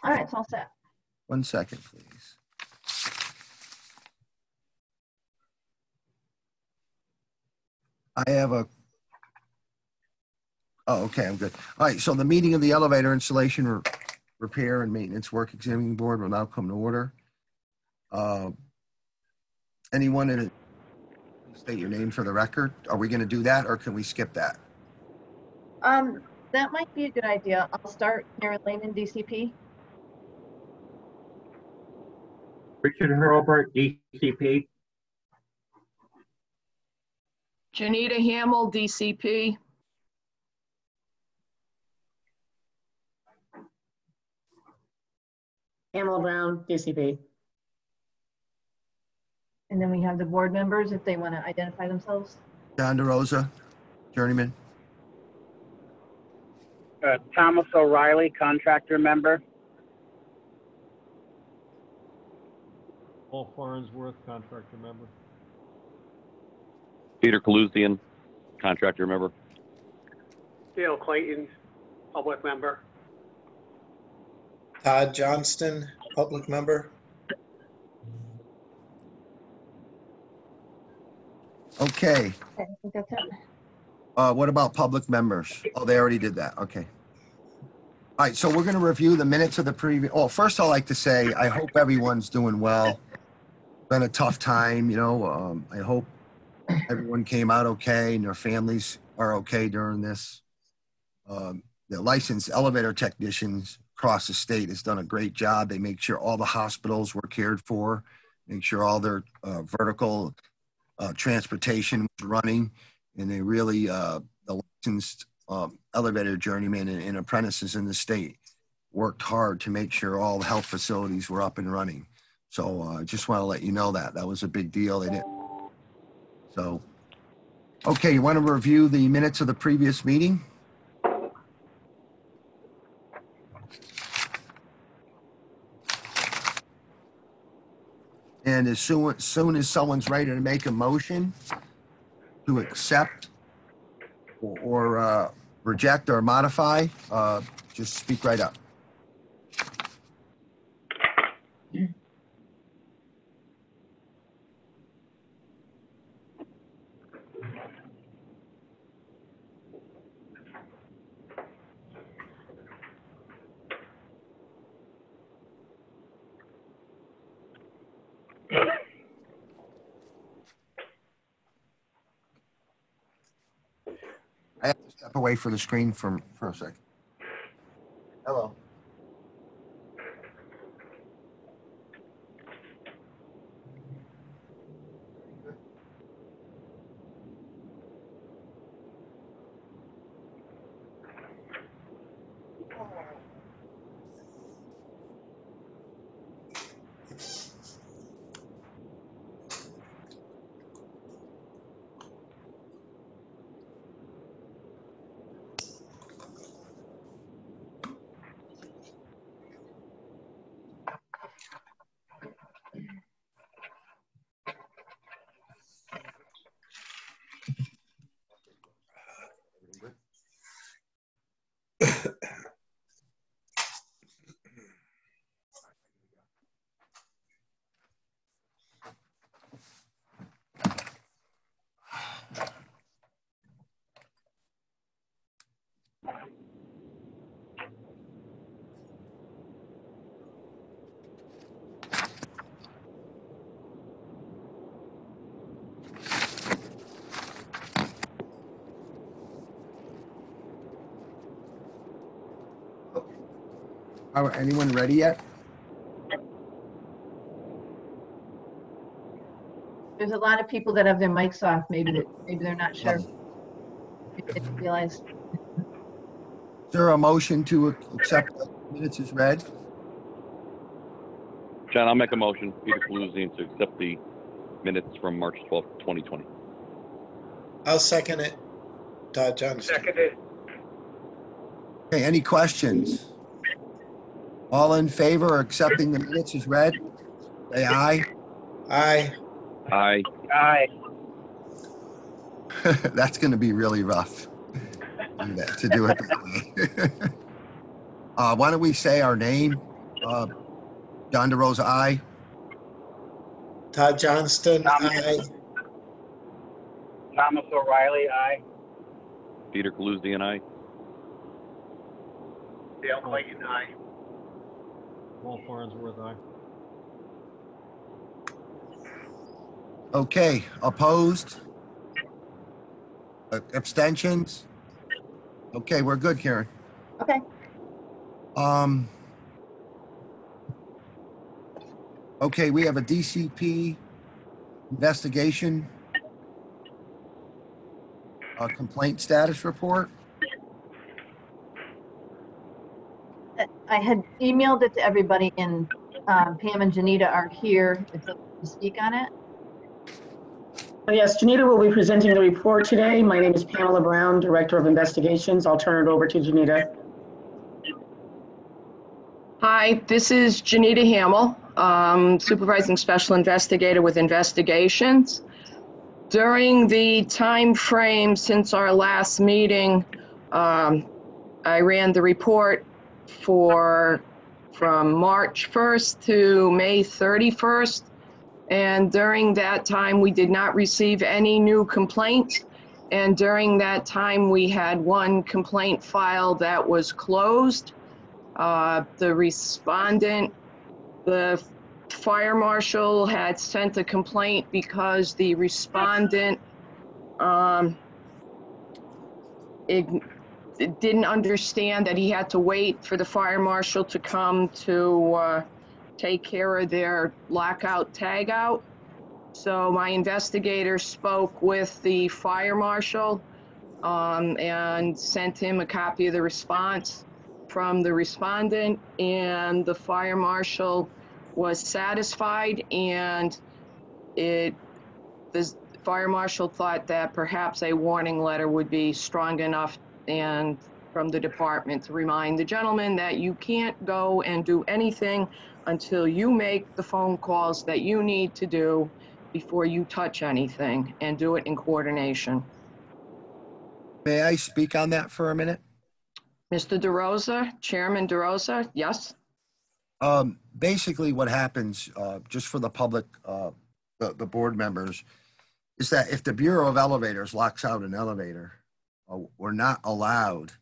All right, it's all set. 1 second, please. I have a, oh, okay, I'm good. All right, so the meeting of the elevator installation, repair and maintenance work examining board will now come to order. Anyone in it, state your name for the record. Are we going to do that or can we skip that? That might be a good idea. I'll start. Karen Lehman, DCP. Richard Hurlbert, DCP. Janita Hamill, DCP. Pamela Brown, DCP. And then we have the board members if they want to identify themselves. John DeRosa, journeyman. Thomas O'Reilly, contractor member. Paul Farnsworth, contractor member. Peter Kaluzian, contractor member. Dale Clayton, public member. Todd Johnston, public member. Okay. Okay, I think that's it. What about public members? Oh, they already did that. Okay. All right, so we're going to review the minutes of the previous. Oh, first I'd like to say I hope everyone's doing well. Been a tough time, you know. I hope everyone came out okay and their families are okay during this. The licensed elevator technicians across the state has done a great job. They make sure all the hospitals were cared for, make sure all their vertical transportation was running, and they really, the licensed elevator journeymen and apprentices in the state worked hard to make sure all the health facilities were up and running. So I just want to let you know that. That was a big deal. They did. So, okay, you want to review the minutes of the previous meeting? And as soon as someone's ready to make a motion to accept or reject or modify, just speak right up. I have to step away from the screen for a second. Hello. Anyone ready yet? There's a lot of people that have their mics off. Maybe they're not sure. Maybe they didn't realize. Is there a motion to accept the minutes as read? John, I'll make a motion, Peter Kaluzian, to accept the minutes from March 12th, 2020. I'll second it. Todd Johnston. Seconded. Okay, any questions? All in favor of accepting the minutes as read? Say aye. Aye. Aye. Aye. That's going to be really rough to do it that way. Why don't we say our name John DeRosa, aye. Todd Johnston, Thomas. aye. Thomas O'Reilly, aye. Peter Kaluzzi and I. Dale Clayton, aye. Paul Farnsworth, aye. Okay, opposed? Abstentions? Okay, we're good, Karen. Okay. Okay, we have a DCP investigation, a complaint status report. I had emailed it to everybody and Pam and Janita are here if they want to speak on it. Yes, Janita will be presenting the report today. My name is Pamela Brown, Director of Investigations. I'll turn it over to Janita. Hi, this is Janita Hamel, Supervising Special Investigator with Investigations. During the time frame since our last meeting, I ran the report from March 1st to May 31st. And during that time, we did not receive any new complaints. And during that time, we had one complaint file that was closed. The respondent, the fire marshal, had sent a complaint because the respondent it didn't understand that he had to wait for the fire marshal to come to take care of their lockout tagout. So my investigator spoke with the fire marshal and sent him a copy of the response from the respondent, and the fire marshal was satisfied, and the fire marshal thought that perhaps a warning letter would be strong enough and from the department to remind the gentleman that you can't go and do anything until you make the phone calls that you need to do before you touch anything, and do it in coordination. May I speak on that for a minute? Mr. DeRosa, Chairman DeRosa, yes? Basically what happens, just for the public, the board members, is that if the Bureau of Elevators locks out an elevator, we're not allowed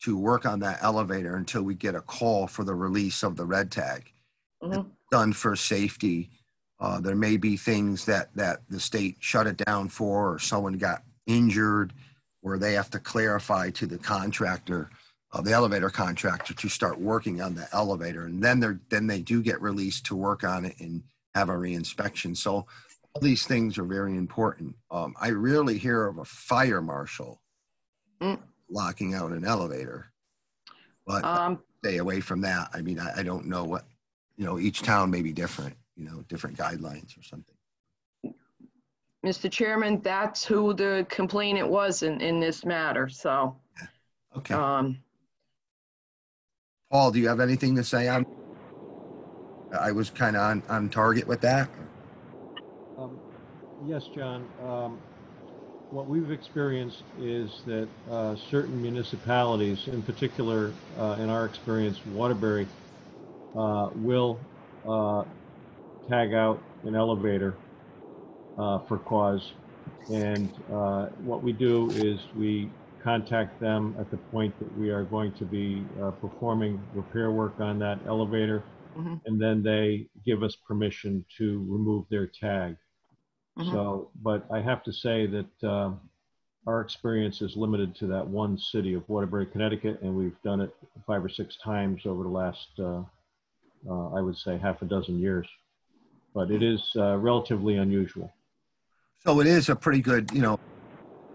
to work on that elevator until we get a call for the release of the red tag. Mm-hmm. It's done for safety. There may be things that the state shut it down for, or someone got injured, where they have to clarify to the contractor, the elevator contractor, to start working on the elevator, and then they do get released to work on it and have a reinspection. So all these things are very important. I rarely hear of a fire marshal locking out an elevator, but stay away from that. I mean, I don't know what, each town may be different, different guidelines or something. Mr. Chairman, that's who the complainant was in this matter, so. Yeah. Okay. Paul, do you have anything to say on? I was kind of on target with that. Yes, John. What we've experienced is that certain municipalities, in particular, in our experience, Waterbury, will tag out an elevator for cause. And what we do is we contact them at the point that we are going to be performing repair work on that elevator, and then they give us permission to remove their tag. So, but I have to say that our experience is limited to that one city of Waterbury, Connecticut, and we've done it 5 or 6 times over the last, I would say, half a dozen years. But it is relatively unusual. So it is a pretty good,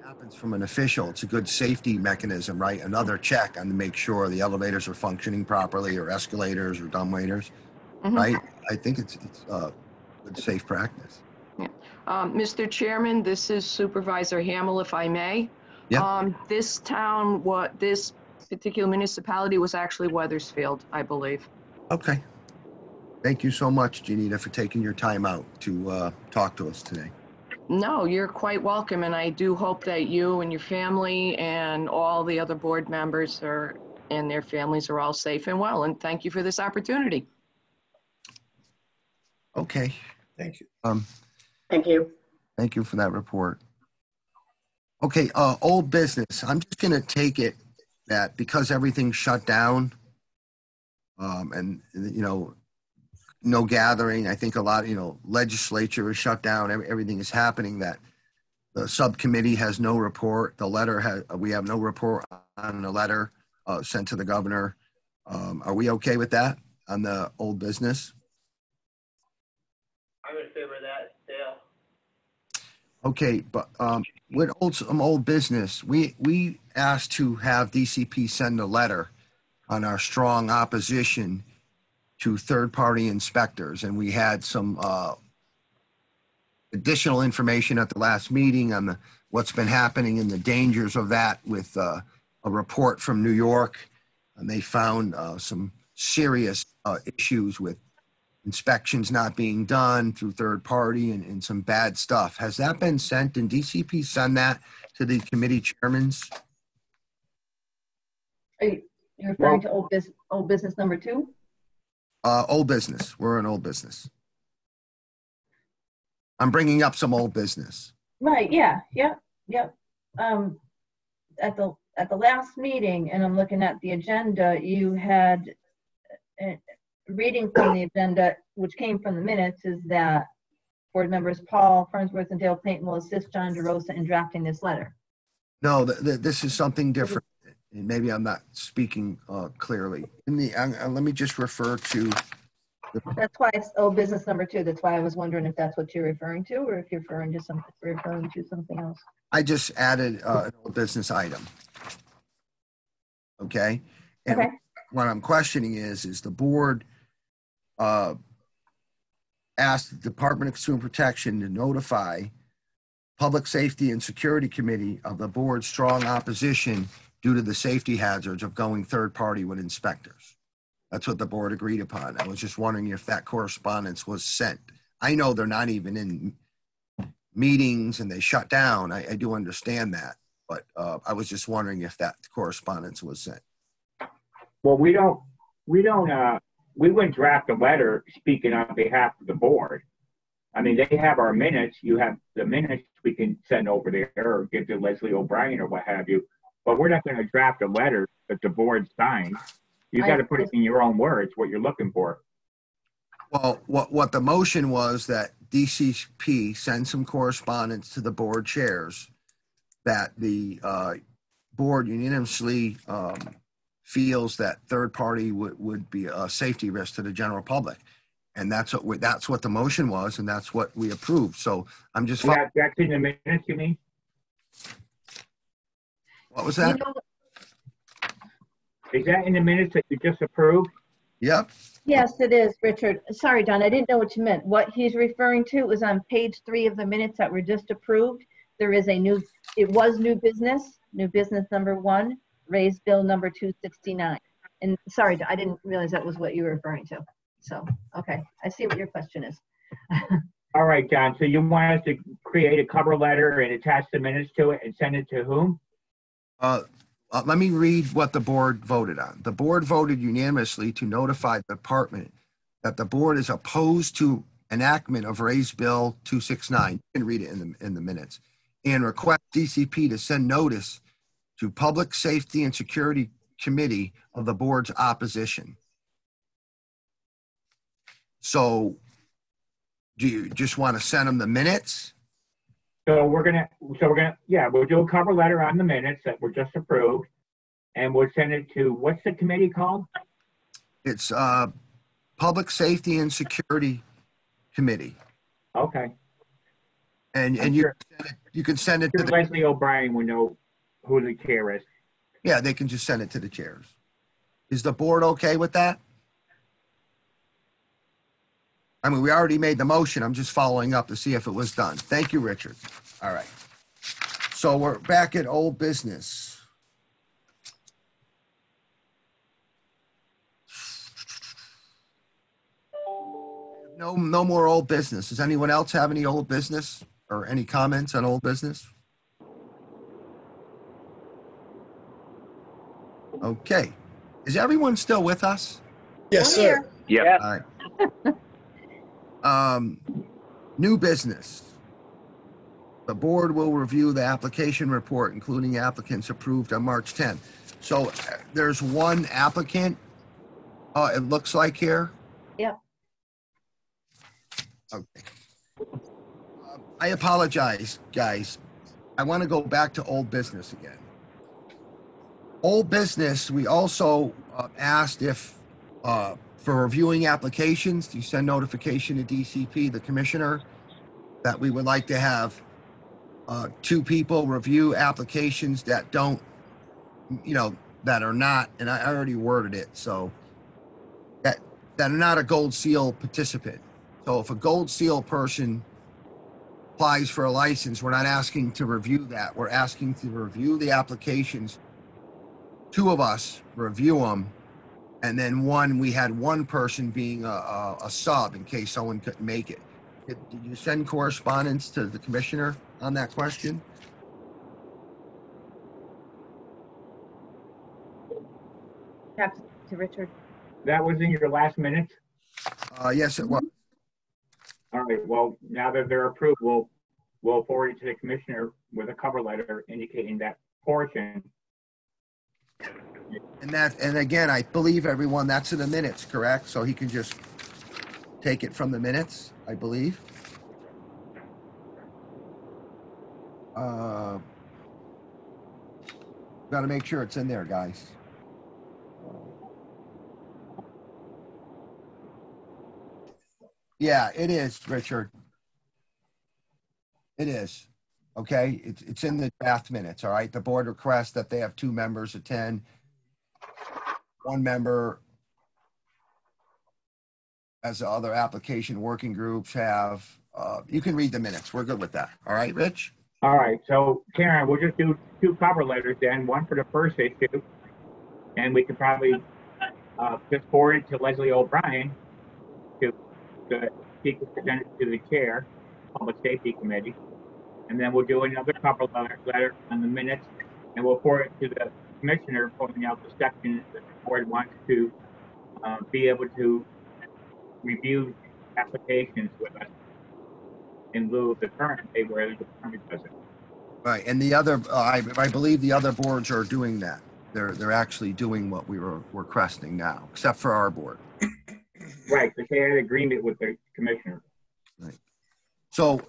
happens from an official. It's a good safety mechanism, right? Another check on to make sure the elevators are functioning properly, or escalators or dumbwaiters, right? I think it's good safe practice. Yeah. Mr. Chairman, this is Supervisor Hamel, if I may. Yeah. This particular municipality was actually Weathersfield, I believe. Okay. Thank you so much, Janita, for taking your time out to talk to us today. No, you're quite welcome, and I do hope that you and your family and all the other board members and their families are all safe and well, and thank you for this opportunity. Okay. Thank you. Thank you. Thank you for that report. Okay, old business. I'm just gonna take it that because everything's shut down, and no gathering. I think a lot, legislature is shut down. Everything is happening. That the subcommittee has no report. We have no report on the letter sent to the governor. Are we okay with that on the old business? I'm in favor of that, Dale. Okay, but with some old business, we asked to have DCP send a letter on our strong opposition to third-party inspectors, and we had some additional information at the last meeting on what's been happening and the dangers of that with a report from New York, and they found some serious issues with inspections not being done through third party and some bad stuff. Has that been sent? And DCP send that to the committee chairmans? Are you referring to old business number 2? Old business. We're in old business. I'm bringing up some old business. Right, yeah, yep. At the last meeting, and I'm looking at the agenda, you had reading from the agenda, which came from the minutes, is that board members Paul Farnsworth and Dale Clayton will assist John DeRosa in drafting this letter. No, this is something different. Maybe I'm not speaking clearly. Let me just refer to. That's why it's old business number 2. That's why I was wondering if that's what you're referring to, or if you're referring to something else. I just added an old business item. Okay. And okay. What I'm questioning is the board asked the Department of Consumer Protection to notify Public Safety and Security Committee of the board's strong opposition due to the safety hazards of going third party with inspectors. That's what the board agreed upon. I was just wondering if that correspondence was sent. I know they're not even in meetings and they shut down. I do understand that, but I was just wondering if that correspondence was sent. Well, we wouldn't draft a letter speaking on behalf of the board. I mean, they have our minutes. You have the minutes we can send over there or give to Leslie O'Brien or what have you. But we're not going to draft a letter that the board signs. You got to put it in your own words, what you're looking for. Well, what the motion was that DCP send some correspondence to the board chairs that the board unanimously feels that third party would be a safety risk to the general public. And that's what the motion was, and that's what we approved. So I'm just. That's in the minutes, you mean? What was that? Is that in the minutes that you just approved? Yep. Yes, it is, Richard. Sorry, Don, I didn't know what you meant. What he's referring to is on page 3 of the minutes that were just approved. There is it was new business number 1, raised bill number 269. And sorry, I didn't realize that was what you were referring to. So, okay, I see what your question is. All right, John. So you want us to create a cover letter and attach the minutes to it and send it to whom? Let me read what the board voted on. The board voted unanimously to notify the department that the board is opposed to enactment of raised bill 269. You can read it in the minutes, and request DCP to send notice to Public Safety and Security Committee of the board's opposition. So do you just want to send them the minutes? So we're gonna, we'll do a cover letter on the minutes that were just approved, and we'll send it to, what's the committee called? It's Public Safety and Security Committee. Okay. And you can send it to Leslie O'Brien will know who the chair is. Yeah, they can just send it to the chairs. Is the board okay with that? I mean, we already made the motion. I'm just following up to see if it was done. Thank you, Richard. All right. So we're back at old business. No more old business. Does anyone else have any old business or any comments on old business? Okay. Is everyone still with us? Yes, sir. Yeah. All New business. The board will review the application report, including applicants approved on March 10th. So there's one applicant, it looks like here. Yep. Okay. I apologize, guys. I want to go back to old business again. Old business, we also asked if, for reviewing applications, you send notification to DCP, the commissioner, that we would like to have 2 people review applications that don't, that are not, and I already worded it, so that are not a gold seal participant. So if a gold seal person applies for a license, we're not asking to review that. We're asking to review the applications. 2 of us review them, and then we had one person being a sub in case someone couldn't make it. Did you send correspondence to the commissioner on that question? To Richard. That was in your last minute? Yes, it was. All right, well, now that they're approved, we'll forward it to the commissioner with a cover letter indicating that portion. And again, I believe everyone, that's in the minutes, correct? So he can just take it from the minutes, I believe. Got to make sure it's in there, guys. Yeah, it is, Richard. It is. Okay, it's in the draft minutes, all right? The board requests that they have 2 members attend. 1 member, as the other application working groups have. You can read the minutes. We're good with that. All right, Rich? All right, so Karen, we'll just do 2 cover letters then, one for the first issue, and we could probably just forward it to Leslie O'Brien to she can present it to the chair, Public Safety Committee, and then we'll do another cover letter on the minutes, and we'll forward it to the commissioner, pointing out the section that the board wants to be able to review applications with us in lieu of the current day where the permit doesn't. Right, and the other, I believe the other boards are doing that. They're actually doing what we were requesting now, except for our board. Right, because they had agreement with the commissioner. Right. So,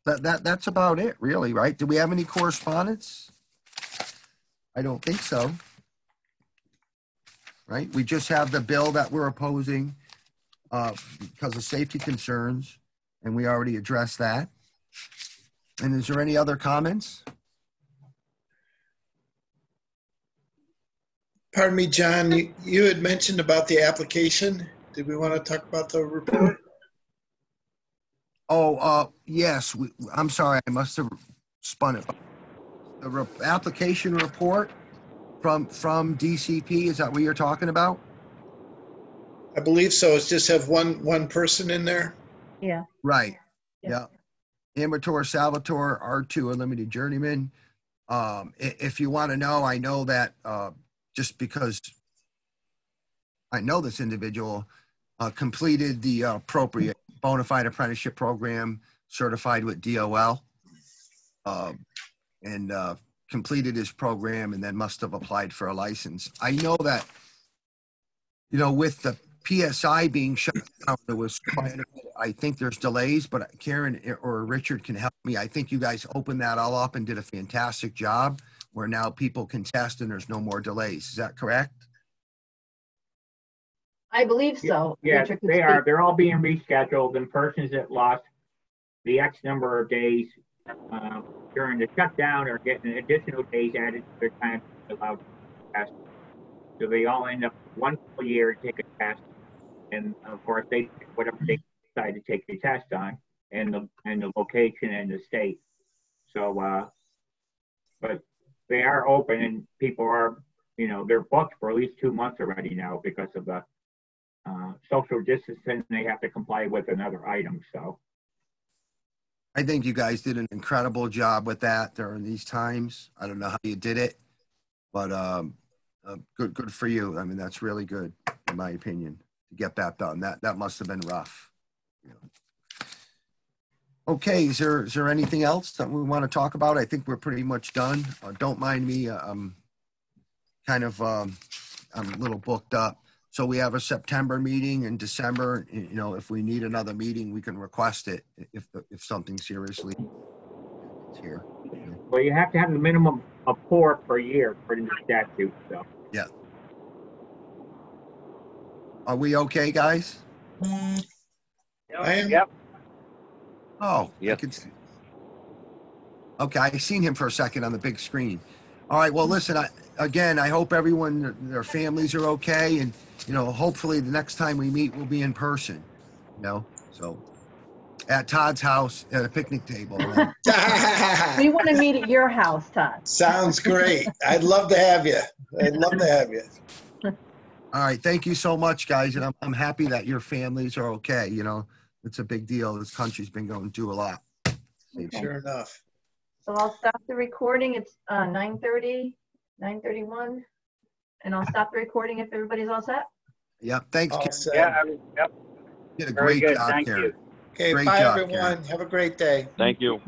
that's about it, really, right? Do we have any correspondence? I don't think so. Right, we just have the bill that we're opposing because of safety concerns, and we already addressed that. And is there any other comments? Pardon me, John, you had mentioned about the application. Did we want to talk about the report? Oh, yes. I'm sorry, I must have spun it. The application report from DCP, is that what you're talking about? I believe so. It's just have one person in there. Yeah. Right. Yeah. Amateur Salvatore, R2 Unlimited Journeyman. If you want to know, I know that just because I know this individual completed the appropriate bona fide apprenticeship program, certified with DOL, and completed his program, and then must have applied for a license. I know that, with the PSI being shut down, there was quite a bit. I think there's delays, but Karen or Richard can help me. I think you guys opened that all up and did a fantastic job where now people can test and there's no more delays. Is that correct? I believe so. Yeah, Richard, they are. They're all being rescheduled, and persons that lost the X number of days during the shutdown are getting additional days added to their time allowed to test. So they all end up 1 full year to take a test, and of course they pick whatever they decide to take the test on, and the location and the state. So, but they are open, and people are, they're booked for at least 2 months already now because of the social distancing they have to comply with another item. So I think you guys did an incredible job with that during these times. I don't know how you did it, but good for you. I mean, that's really good. in my opinion, to get that done. That must have been rough. Okay, is there anything else that we want to talk about? I think we're pretty much done. Don't mind me. I'm a little booked up. So we have a September meeting in December. You know, if we need another meeting, we can request it if something seriously is here. Well, you have to have the minimum of 4 per year for the statute, so. Yeah. Are we okay, guys? I am. Yep. Oh, Yep. I could see. Okay, I seen him for a second on the big screen. All right, well, listen, I hope everyone, their families are okay. And, you know, hopefully the next time we meet, we'll be in person, you know, so at Todd's house at a picnic table. We want to meet at your house, Todd. Sounds great. I'd love to have you. I'd love to have you. All right, thank you so much, guys. And I'm happy that your families are okay. You know, it's a big deal. This country's been going through a lot. Okay. Sure enough. So I'll stop the recording. It's 9:30, 9:31. And I'll stop the recording if everybody's all set. Yep, thanks, All Karen. set. Yeah, yep. You did a Very great good. job, Thank Karen. you. Okay, Great bye, job, everyone. Karen. Have a great day. Thank you.